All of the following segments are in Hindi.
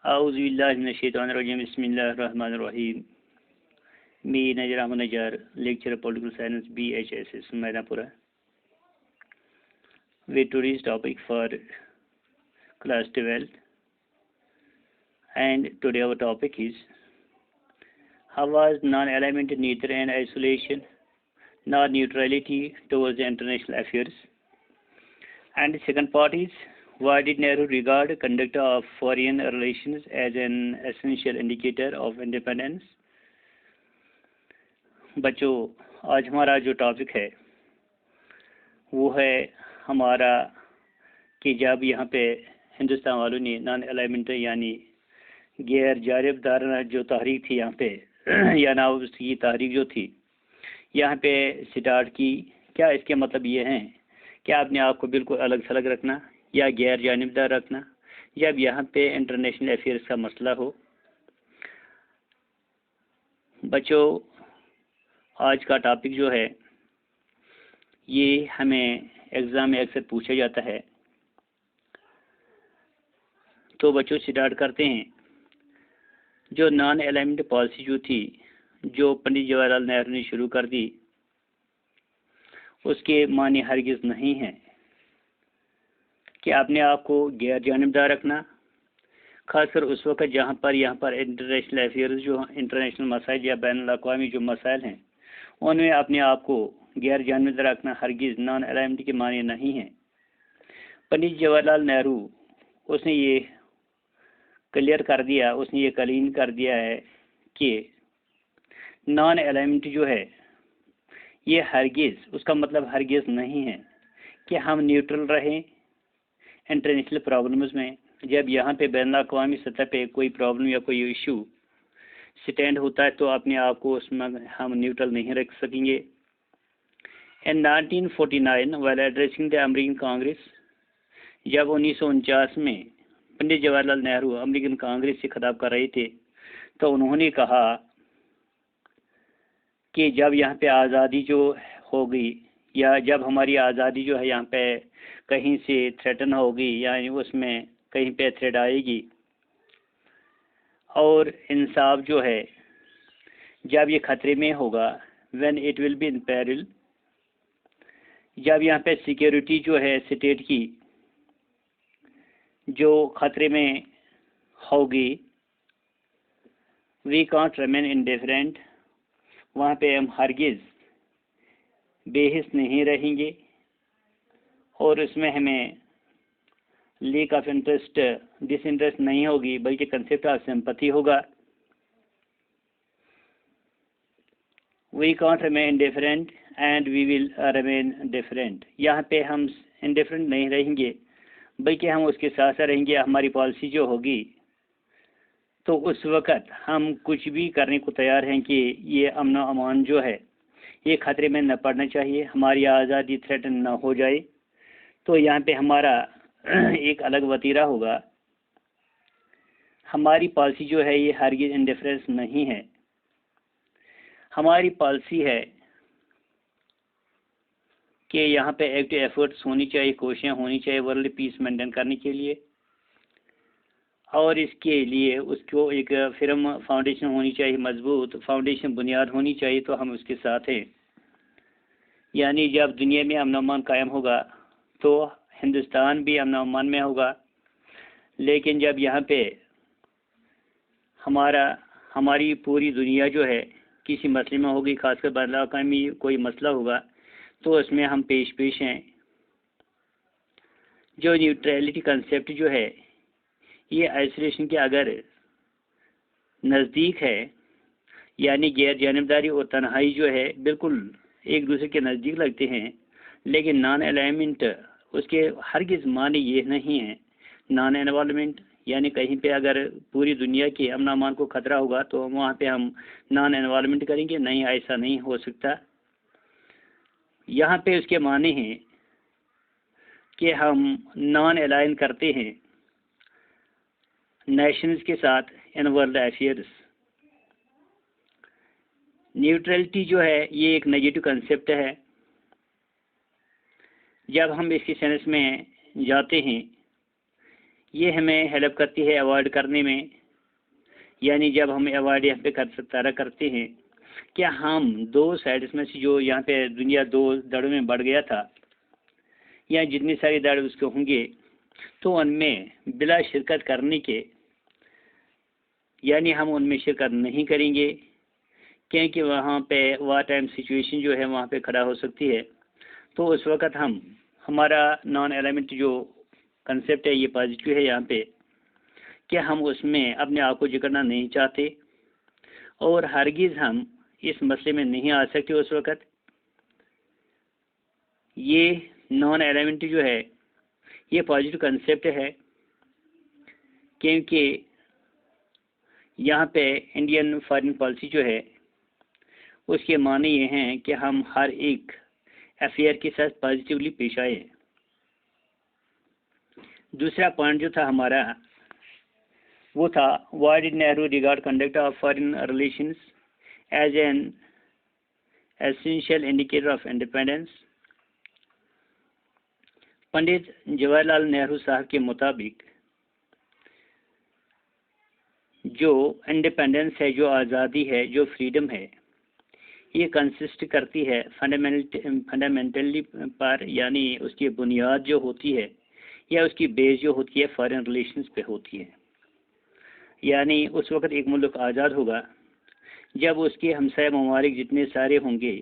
औज़ुबिल्लाहिमिनश्शैतानिर्रजीम बिस्मिल्लाहिर्रहमानिर्रहीम। मी नजर Ahmad नजार, lecturer political science BHSS Maidapura. With today's topic for class 12, and today our topic is how was non-alignment neither an isolation nor neutrality towards the international affairs. And the second part is why did Nehru regard conduct of foreign relations as an essential indicator of independence. बच्चों, आज हमारा जो टॉपिक है वो है हमारा कि जब यहाँ पे हिंदुस्तान वालों ने नॉन अलाइनमेंट यानी गैर जानिबदाराना जो तहरीक थी यहाँ पे या ना उसकी तहरीक जो थी यहाँ पे स्टार्ट की, क्या इसके मतलब ये हैं कि आपने आपको बिल्कुल अलग थलग रखना या गैर जानिबदार रखना जब यहाँ पे इंटरनेशनल अफेयर्स का मसला हो। बच्चों, आज का टॉपिक जो है ये हमें एग्ज़ाम में अक्सर पूछा जाता है। तो बच्चों स्टार्ट करते हैं। जो नॉन अलाइनमेंट पॉलिसी जो थी, जो पंडित जवाहरलाल नेहरू ने शुरू कर दी, उसके मानी हरगिज़ नहीं है कि अपने आप को गैर जानिबदार रखना, खासकर उस वक्त जहाँ पर यहाँ पर इंटरनेशनल अफेयर्स जो इंटरनेशनल मसाइल या बैन अवी जो मसाइल हैं उनमें अपने आप को गैर जानिबदार रखना हरगिज़ नॉन अलाइनमेंट के माने नहीं है। पंडित जवाहरलाल नेहरू उसने ये क्लियर कर दिया, उसने ये क्लीन कर दिया है कि नॉन अलाइनमेंट जो है ये हरगिज़, उसका मतलब हरगिज़ नहीं है कि हम न्यूट्रल रहें इंटरनेशनल प्रॉब्लम्स में। जब यहाँ पे बैन अवी सतह पे कोई प्रॉब्लम या कोई इशू स्टैंड होता है तो अपने आप को उसमें हम न्यूट्रल नहीं रख सकेंगे। इन 1949 while addressing the American Congress, जब 1949 में पंडित जवाहरलाल नेहरू अमेरिकन कांग्रेस से खिताब कर रहे थे तो उन्होंने कहा कि जब यहाँ पे आज़ादी जो होगी या जब हमारी आज़ादी जो है यहाँ पे कहीं से थ्रेटन होगी यानी उसमें कहीं पे थ्रेट आएगी और इंसाफ जो है जब ये खतरे में होगा, when it will be in peril, जब यहाँ पे सिक्योरिटी जो है स्टेट की जो खतरे में होगी, वी कांट रिमेन इंडिफरेंट, वहाँ पे हम हरगिज़ बेहिस नहीं रहेंगे और उसमें हमें लेक ऑफ इंटरेस्ट डिसइंटरेस्ट नहीं होगी बल्कि कंसेप्ट ऑफ सिंपैथी होगा। We can't remain indifferent and we will remain different, यहाँ पे हम इंडिफरेंट नहीं रहेंगे बल्कि हम उसके साथ साथ रहेंगे। हमारी पॉलिसी जो होगी तो उस वक़्त हम कुछ भी करने को तैयार हैं कि ये अमन व अमान जो है ये खतरे में न पड़ना चाहिए, हमारी आज़ादी थ्रेटन न हो जाए। तो यहाँ पे हमारा एक अलग वतीरा होगा। हमारी पॉलिसी जो है ये हरगिज़ इंडिफरेंस नहीं है। हमारी पॉलिसी है कि यहाँ पे एक्टिव एफर्ट्स होनी चाहिए, कोशिशें होनी चाहिए वर्ल्ड पीस मेंटेन करने के लिए, और इसके लिए उसको एक फिरम फाउंडेशन होनी चाहिए, मजबूत फाउंडेशन बुनियाद होनी चाहिए। तो हम उसके साथ हैं। यानी जब दुनिया में अमन अमान कायम होगा तो हिंदुस्तान भी अमन अमान में होगा। लेकिन जब यहाँ पे हमारी पूरी दुनिया जो है किसी मसले में होगी, खासकर बैन अवी कोई मसला होगा, तो उसमें हम पेश हैं। जो न्यूट्रलिटी कंसेप्ट जो है ये आइसोलेशन के अगर नज़दीक है, यानी गैर जानिबदारी और तन्हाई जो है बिल्कुल एक दूसरे के नज़दीक लगते हैं, लेकिन नॉन अलाइनमेंट उसके हरगिज़ माने ये नहीं है। नॉन इन्वॉल्वमेंट यानी कहीं पे अगर पूरी दुनिया के अमन अमान को खतरा होगा तो वहाँ पे हम नॉन इन्वॉल्वमेंट करेंगे, नहीं, ऐसा नहीं हो सकता। यहाँ पे उसके माने हैं कि हम नॉन अलाइन करते हैं नेशंस के साथ इन वर्ल्ड अफेयर्स। न्यूट्रलिटी जो है ये एक नेगेटिव कंसेप्ट है। जब हम इसके सेंस में जाते हैं ये हमें हेल्प करती है अवॉइड करने में, यानी जब हम अवॉइड यहाँ पे करते हैं क्या हम दो साइड्स में से जो यहाँ पे दुनिया दो दड़ों में बढ़ गया था या जितनी सारी दड़ उसके होंगे तो उनमें बिला शिरकत करने के, यानी हम उनमें शिरकत नहीं करेंगे क्योंकि वहाँ पे वार टाइम सिचुएशन जो है वहाँ पे खड़ा हो सकती है। तो उस वक़्त हम हमारा नॉन एलिमेंट जो कंसेप्ट है ये पॉजिटिव है यहाँ पे कि हम उसमें अपने आप को जिकरना नहीं चाहते और हरगिज़ हम इस मसले में नहीं आ सकते उस वक़्त। ये नॉन एलिमेंट जो है ये पॉजिटिव कंसेप्ट है क्योंकि यहाँ पे इंडियन फॉरेन पॉलिसी जो है उसके माने ये हैं कि हम हर एक अफेयर के साथ पॉजिटिवली पेश आए। दूसरा पॉइंट जो था हमारा वो था why did Nehru regard conduct of foreign relations as an essential indicator of independence. Pandit Jawaharlal Nehru साहब के मुताबिक जो इंडिपेंडेंस है, जो आज़ादी है, जो फ्रीडम है, ये कंसिस्ट करती है फंडामेंटली पर, यानी उसकी बुनियाद जो होती है या उसकी बेस जो होती है फॉरेन रिलेशंस पे होती है। यानी उस वक़्त एक मुल्क आज़ाद होगा जब उसके हमसाया ममालिक जितने सारे होंगे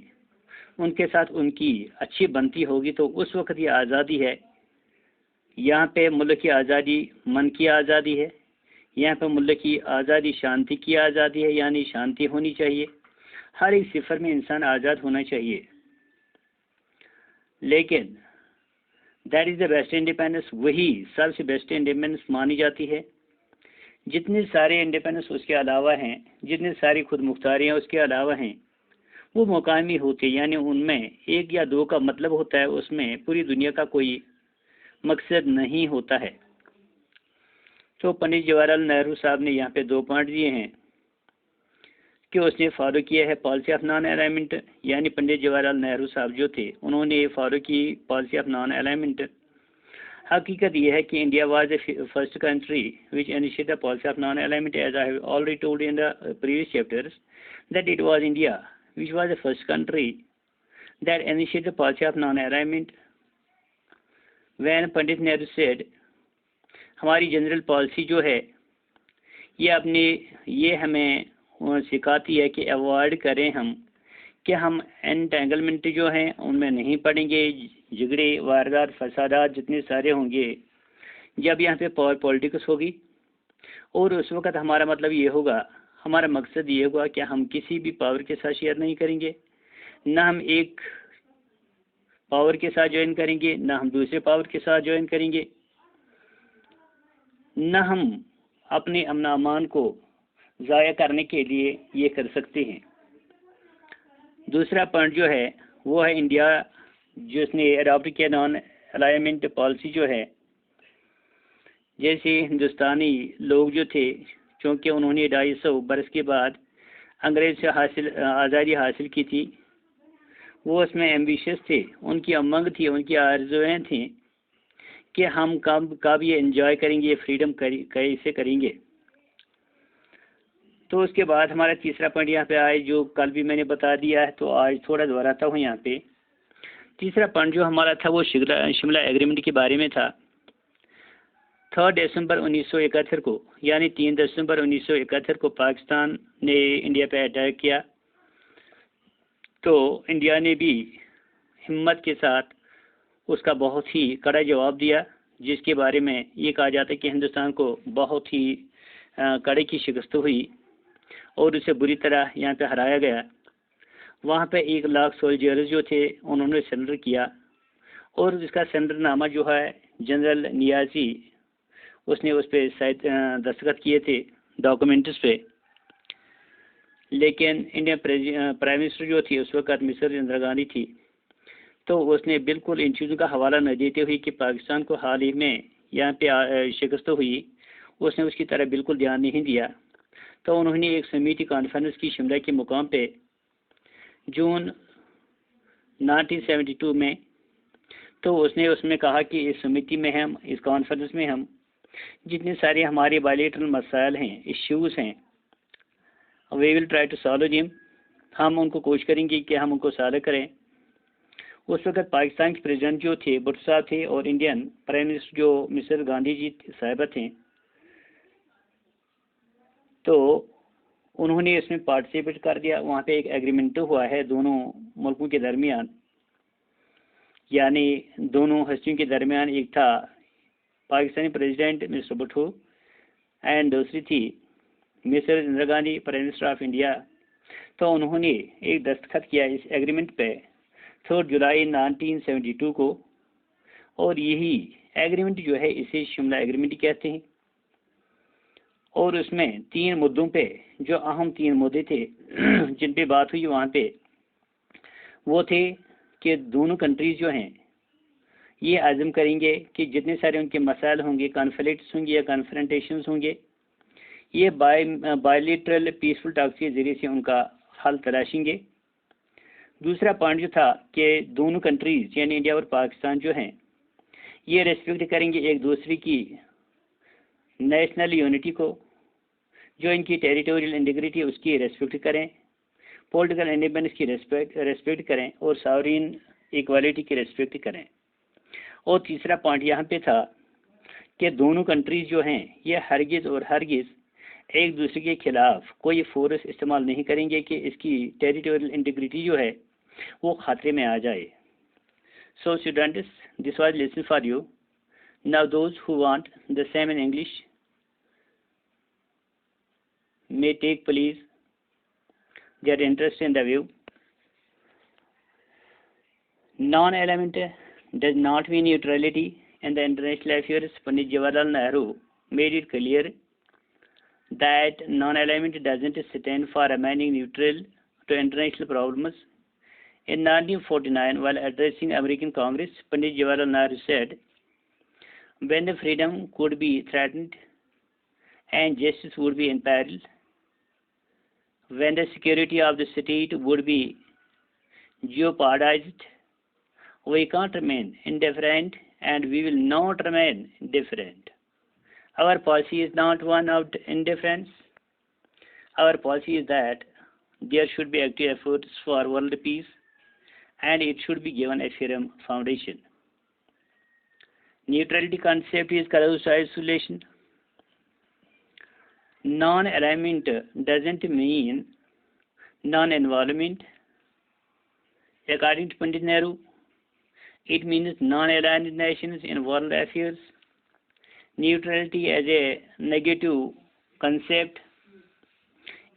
उनके साथ उनकी अच्छी बनती होगी, तो उस वक़्त ये आज़ादी है। यहाँ पे मुल्क की आज़ादी मन की आज़ादी है, यहाँ पे मुल्क की आज़ादी शांति की आज़ादी है, यानी शांति होनी चाहिए। हर एक सिफर में इंसान आज़ाद होना चाहिए। लेकिन that is the best independence, वही सबसे बेस्ट इंडिपेंडेंस मानी जाती है। जितने सारे इंडिपेंडेंस उसके अलावा हैं, जितने सारी खुद मुख्तारियाँ उसके अलावा हैं, वो मुकामी होती है, यानी उनमें एक या दो का मतलब होता है, उसमें पूरी दुनिया का कोई मकसद नहीं होता है। तो पंडित जवाहरलाल नेहरू साहब ने यहाँ पे दो पॉइंट दिए हैं कि उसने फॉलो किया है पॉलिसी ऑफ नॉन अलाइनमेंट, यानी पंडित जवाहरलाल नेहरू साहब जो थे उन्होंने फॉलो की पॉलिसी ऑफ नॉन अलाइनमेंट। हकीकत यह है कि India was the first country which initiated the policy of non alignment, as I have already told in the previous chapters that it was India which was the first country that initiated the policy of non alignment. When Pandit Nehru said हमारी जनरल पॉलिसी जो है ये हमें सिखाती है कि अवॉइड करें हम कि हम एंटेंगलमेंट जो हैं उनमें नहीं पड़ेंगे, झगड़े वारदात फसादात जितने सारे होंगे जब यहाँ पे पावर पॉलिटिक्स होगी। और उस वक़्त हमारा मतलब ये होगा, हमारा मकसद ये होगा कि हम किसी भी पावर के साथ शेयर नहीं करेंगे, ना हम एक पावर के साथ ज्वाइन करेंगे, ना हम दूसरे पावर के साथ ज्वाइन करेंगे, न हम अपने अमन अमान को ज़ाया करने के लिए ये कर सकते हैं। दूसरा पॉइंट जो है वो है इंडिया जिसने अडॉप्ट किया नॉन अलाइनमेंट पॉलिसी जो है। जैसे हिंदुस्तानी लोग जो थे, चूँकि उन्होंने 250 बरस के बाद अंग्रेज से आज़ादी हासिल की थी, वो उसमें एम्बिशियस थे, उनकी उमंग थी, उनकी आरज़ुएं थी कि हम कब ये एंजॉय करेंगे, ये फ्रीडम कैसे करेंगे। तो उसके बाद हमारा तीसरा पॉइंट यहाँ पे आए जो कल भी मैंने बता दिया है, तो आज थोड़ा दोहराता हूँ यहाँ पे। तीसरा पॉइंट जो हमारा था वो शिमला एग्रीमेंट के बारे में था। 3 दिसंबर 1971 को, यानी 3 दिसंबर 1971 को पाकिस्तान ने इंडिया पे अटैक किया, तो इंडिया ने भी हिम्मत के साथ उसका बहुत ही कड़ा जवाब दिया, जिसके बारे में ये कहा जाता है कि हिंदुस्तान को बहुत ही कड़े की शिकस्त हुई और उसे बुरी तरह यहाँ पे हराया गया। वहाँ पे 1 लाख सोल्जर्स जो थे उन्होंने सरेंडर किया और इसका सरेंडरनामा जो है जनरल नियाजी उसने उस पर शायद दस्तखत किए थे डॉक्यूमेंट्स पे। लेकिन इंडियन प्राइम मिनिस्टर जो थी उस वक्त मिस्र इंदिरा गांधी थी, तो उसने बिल्कुल इन चीज़ों का हवाला न देते हुए कि पाकिस्तान को हाल ही में यहाँ पे शिकस्त हुई, उसने उसकी तरफ बिल्कुल ध्यान नहीं दिया। तो उन्होंने एक समिति कॉन्फ्रेंस की शिमला के मुकाम पे जून 1972 में, तो उसने उसमें कहा कि इस समिति में हम, इस कॉन्फ्रेंस में हम जितने सारे हमारे बायलैटरल मसाइल हैं, इश्यूज हैं, we will try to solve them, हम उनको कोशिश करेंगे कि हम उनको सॉल्व करें। उस वक्त पाकिस्तान के प्रेसिडेंट जो थे भुट्टो साहब थे और इंडियन प्राइम मिनिस्टर जो मिसेस गांधी जी साहिबा थे, तो उन्होंने इसमें पार्टिसिपेट कर दिया। वहाँ पे एक एग्रीमेंट हुआ है दोनों मुल्कों के दरमियान, यानी दोनों हस्तियों के दरमियान। एक था Pakistani president mister Bhutto and दूसरी थी Mrs Indira Gandhi, prime minister of India. तो उन्होंने एक दस्तखत किया इस एग्रीमेंट पे 3 जुलाई 1972 को, और यही एग्रीमेंट जो है इसे शिमला एग्रीमेंट कहते हैं। और उसमें 3 मुद्दों पे, जो अहम 3 मुद्दे थे जिन पे बात हुई वहाँ पे, वो थे कि दोनों कंट्रीज जो हैं ये आज़म करेंगे कि जितने सारे उनके मसाइल होंगे, कॉन्फ्लिक्ट्स होंगे या कॉन्फ्रंटेशंस होंगे, ये बायलैटरल पीसफुल टॉक्स के ज़रिए से उनका हल तलाशेंगे। दूसरा पॉइंट जो था कि दोनों कंट्रीज यानी इंडिया और पाकिस्तान जो हैं ये रेस्पेक्ट करेंगे एक दूसरे की नेशनल यूनिटी को, जो इनकी टेरिटोरियल इंटीग्रिटी उसकी रेस्पेक्ट करें, पॉलिटिकल इंडिपेंडेंस की रेस्पेक्ट करें और सॉवरेन इक्वालिटी की रेस्पेक्ट करें। और तीसरा पॉइंट यहाँ पे था कि दोनों कंट्रीज जो हैं ये हरगिज़ एक दूसरे के खिलाफ कोई फोर्स इस्तेमाल नहीं करेंगे कि इसकी टेरिटोरियल इंटीग्रिटी जो है वो खतरे में आ जाए। So students, this was lesson for you. Now those who want the same in English may take please their interest in the view. Non-alignment does not mean neutrality in the international affairs. Pandit Jawaharlal Nehru made it clear that non-alignment doesn't stand for remaining neutral to international problems. In 1949, while addressing American Congress, Pandit Jawaharlal Nehru said, when the freedom could be threatened and justice would be imperiled, when the security of the state would be jeopardized, we can't remain indifferent, and we will not remain indifferent. Our policy is not one of indifference. Our policy is that there should be active efforts for world peace, and it should be given a firm foundation. Neutrality concept is close to isolation. Non-alignment doesn't mean non-involvement. According to Pandit Nehru, it means non-aligned nations in world affairs. Neutrality as a negative concept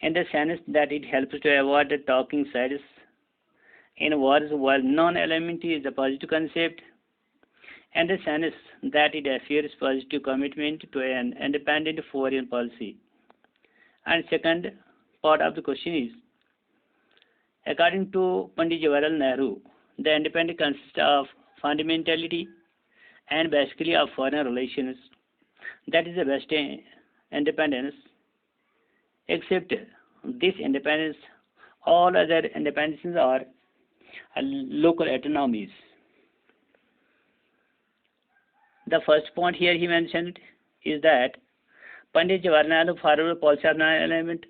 in the sense that it helps to avoid the talking sides in wars, while non-alignment is a positive concept in the sense that it affirms positive commitment to an independent foreign policy. And second part of the question is, according to Pandit Jawaharlal Nehru, the independence consists of fundamentality and basically of foreign relations. That is the best independence. Except this independence, all other independences are local autonomies. The first point here he mentioned is that Pandit Jawaharlal Nehru forwarded policy of non-alignment.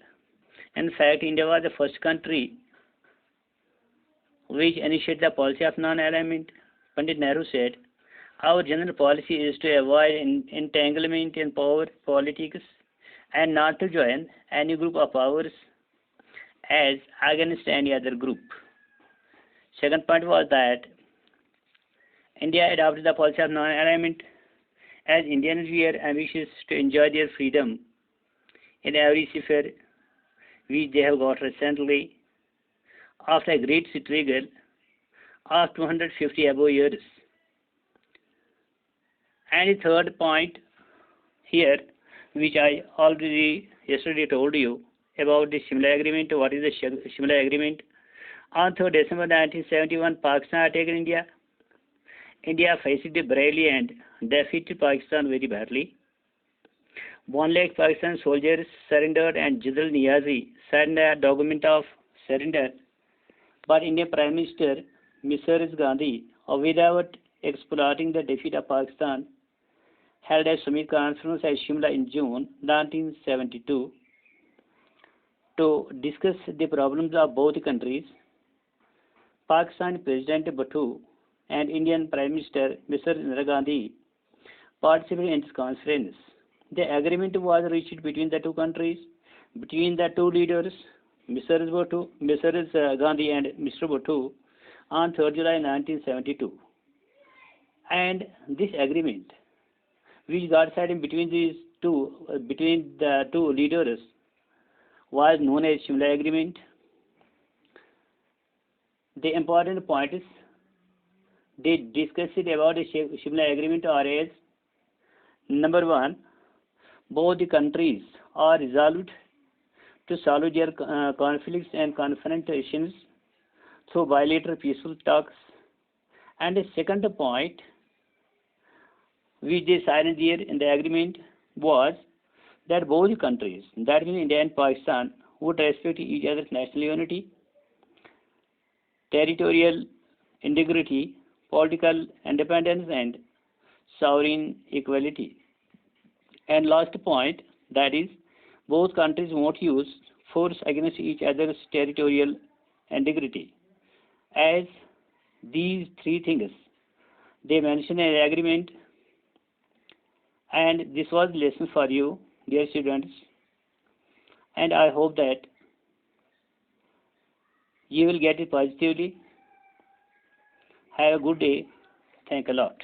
In fact, India was the first country which initiated the policy of non-alignment. Pandit Nehru said, our general policy is to avoid entanglement in power politics and not to join any group of powers as against any other group. Second point was that India adopted the policy of non-alignment as Indians were ambitious to enjoy their freedom in every sphere which they have got recently after a great struggle of 250 above years. And the third point here, which I already yesterday told you about the Shimla Agreement. What is the Shimla Agreement? On 3rd December 1971, Pakistan attacked India. India faced bravely and defeated Pakistan very badly. 1 lakh Pakistan soldiers surrendered and General Niazi signed a document of surrender. But Indian Prime Minister Mrs. Gandhi, without exploiting the defeat of Pakistan, held a summit conference at Shimla in June 1972 to discuss the problems of both countries. Pakistan President Bhutto and Indian Prime Minister Mr. Indira Gandhi participated in this conference. The agreement was reached between the two countries, between the two leaders, Mr. Gandhi and Mr. Bhutto, on 3rd July 1972. And this agreement, which got signed between the two leaders, was known as Shimla Agreement. The important points they discussed about the Shimla Agreement are as: number one, both the countries are resolved to solve their conflicts and confrontations through bilateral peaceful talks. And the second point, which they signed there in the agreement, was that both countries, that means India and Pakistan, would respect each other's national unity, territorial integrity, political independence, and sovereign equality. And last point, that is, both countries won't use force against each other's territorial integrity. As these three things they mention in the agreement, and this was a lesson for you, dear students, and I hope that you will get it positively. Have a good day. Thank a lot.